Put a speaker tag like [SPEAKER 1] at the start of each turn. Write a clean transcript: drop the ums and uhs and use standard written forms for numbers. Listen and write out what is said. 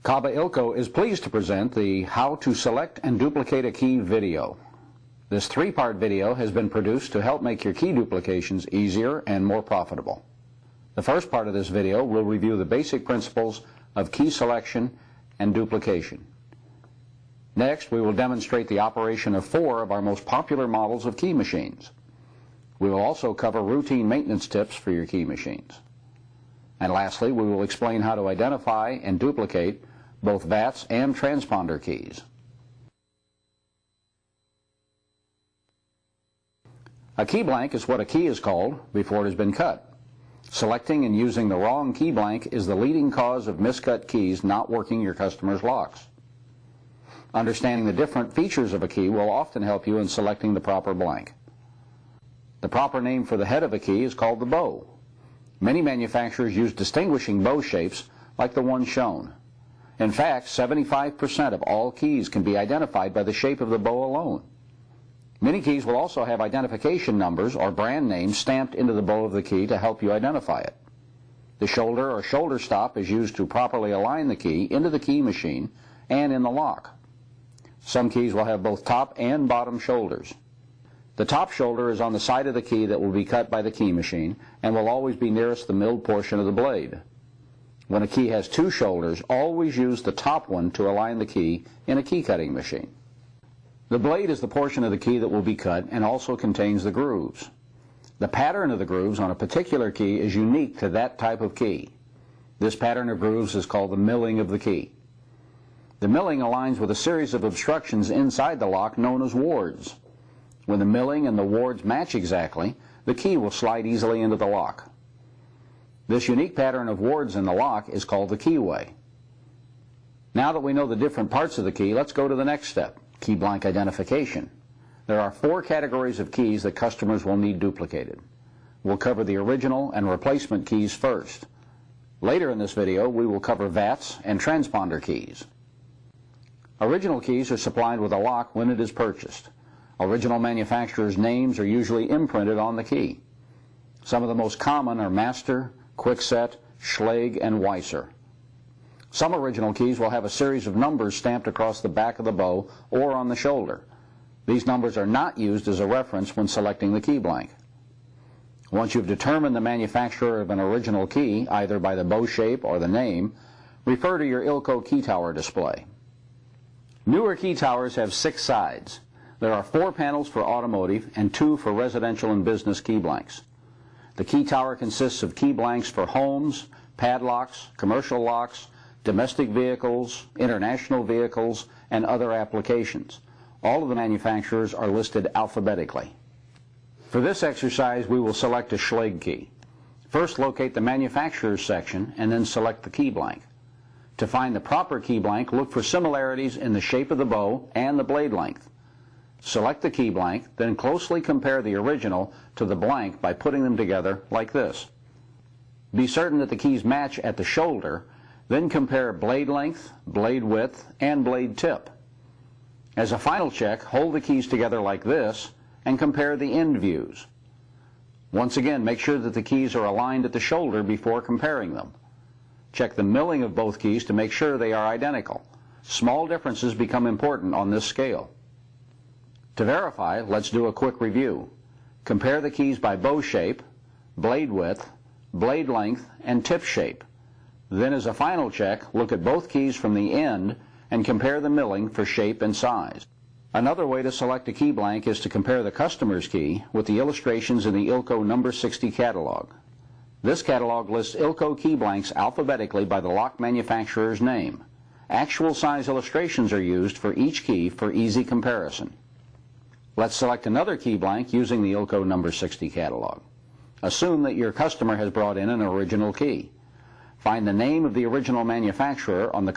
[SPEAKER 1] Kaba Ilko is pleased to present the How to Select and Duplicate a Key video. This three-part video has been produced to help make your key duplications easier and more profitable. The first part of this video will review the basic principles of key selection and duplication. Next, we will demonstrate the operation of 4 of our most popular models of key machines. We will also cover routine maintenance tips for your key machines. And lastly, we will explain how to identify and duplicate both VATs and transponder keys. A key blank is what a key is called before it has been cut. Selecting and using the wrong key blank is the leading cause of miscut keys not working your customer's locks. Understanding the different features of a key will often help you in selecting the proper blank. The proper name for the head of a key is called the bow. Many manufacturers use distinguishing bow shapes like the one shown. In fact, 75% of all keys can be identified by the shape of the bow alone. Many keys will also have identification numbers or brand names stamped into the bow of the key to help you identify it. The shoulder or shoulder stop is used to properly align the key into the key machine and in the lock. Some keys will have both top and bottom shoulders. The top shoulder is on the side of the key that will be cut by the key machine and will always be nearest the milled portion of the blade. When a key has 2 shoulders, always use the top one to align the key in a key cutting machine. The blade is the portion of the key that will be cut and also contains the grooves. The pattern of the grooves on a particular key is unique to that type of key. This pattern of grooves is called the milling of the key. The milling aligns with a series of obstructions inside the lock known as wards. When the milling and the wards match exactly, the key will slide easily into the lock. This unique pattern of wards in the lock is called the keyway. Now that we know the different parts of the key, let's go to the next step, key blank identification. There are 4 categories of keys that customers will need duplicated. We'll cover the original and replacement keys first. Later in this video, we will cover VATs and transponder keys. Original keys are supplied with a lock when it is purchased. Original manufacturers' names are usually imprinted on the key. Some of the most common are Master, Kwikset, Schlage, and Weisser. Some original keys will have a series of numbers stamped across the back of the bow or on the shoulder. These numbers are not used as a reference when selecting the key blank. Once you've determined the manufacturer of an original key, either by the bow shape or the name, refer to your Ilko key tower display. Newer key towers have 6 sides. There are 4 panels for automotive and 2 for residential and business key blanks. The key tower consists of key blanks for homes, padlocks, commercial locks, domestic vehicles, international vehicles, and other applications. All of the manufacturers are listed alphabetically. For this exercise, we will select a Schlage key. First, locate the manufacturer's section and then select the key blank. To find the proper key blank, look for similarities in the shape of the bow and the blade length. Select the key blank, then closely compare the original to the blank by putting them together like this. Be certain that the keys match at the shoulder, then compare blade length, blade width, and blade tip. As a final check, hold the keys together like this and compare the end views. Once again, make sure that the keys are aligned at the shoulder before comparing them. Check the milling of both keys to make sure they are identical. Small differences become important on this scale. To verify, let's do a quick review. Compare the keys by bow shape, blade width, blade length, and tip shape. Then as a final check, look at both keys from the end and compare the milling for shape and size. Another way to select a key blank is to compare the customer's key with the illustrations in the Ilko number 60 catalog. This catalog lists Ilko key blanks alphabetically by the lock manufacturer's name. Actual size illustrations are used for each key for easy comparison. Let's select another key blank using the Ilko number 60 catalog. Assume that your customer has brought in an original key. Find the name of the original manufacturer on the